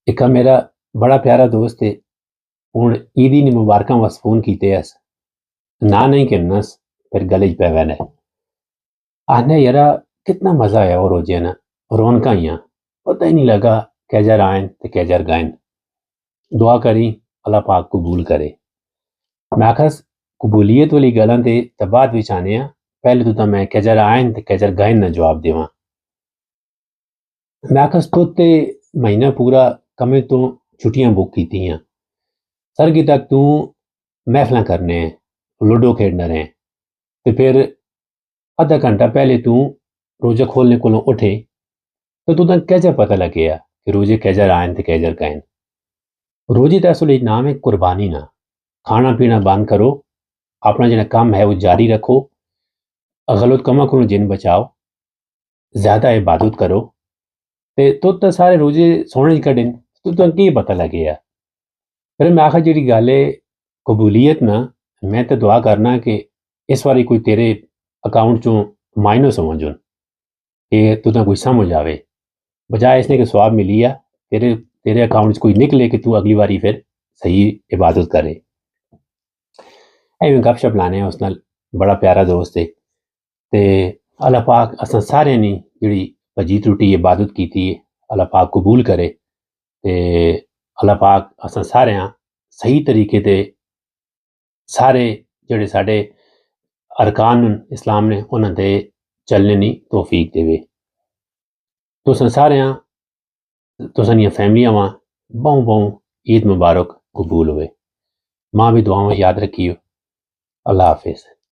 एक मेरा बड़ा प्यारा दोस्त है। हूँ ईदी नी मुबारक वास फोन कीते अस ना नहीं कहनस फिर गले च पैवे ने आने यारा कितना मजा आया और रोजे ना रौनक ही पता ही नहीं लगा कैजर आयन ते कैजर गायन दुआ करी अल्लाह पाक कबूल करे। मैं आखस कबूलियत वाली गल्लां ते बाद विच आने पहले तो मैं कैजर आयन ते कैजर गायन ना जवाब देवां। मैं आखस तो ते महीना पूरा कमे तो छुट्टियां बुक कीतियां सरगी तक तू महफिल करने लूडो खेडने रहे तो फिर आधा घंटा पहले तू रोजा खोलने को उठे तो तुदा कैजा पता लगे कि रोजे कैजर आयन ते कैजर गायन। रोजी तो असल नाम है कुर्बानी ना खाना पीना बंद करो अपना जो काम है वो जारी रखो गलत कमा को जिन बचाओ ज्यादा इबादत करो तो सारे रोजे सोने कड़े तो की पता लगे फिर मैं आखा जी गल है कबूलीयत ना मैं तो दुआ करना कि इस बारी कोई तेरे अकाउंट चो माइनस हो जुन कि तुदा कोई समझ आवे बजाय इसने कि स्वाब मिली आ तेरे तेरे अकाउंट कोई निकले कि तू अगली बारी फिर सही इबादत करे। एवं गपशप लाने उस नाल बड़ा प्यारा दोस्त है ते अल्लाह पाक असां सारे ने जी भजी त्रुटी इबादत की थी अल्लाह पाक कबूल करे ते अल्लाह पाक असां सारे सही तरीके ते सारे जेड़े साडे अरकान इस्लाम ने उन्होंने चलने की तौफीक देवे। तुसें सारे तुसां दियां फैमिलियां बहु बहु ईद मुबारक कबूल होवे। मां भी दुआवां याद रखियो। अल्लाह हाफिज।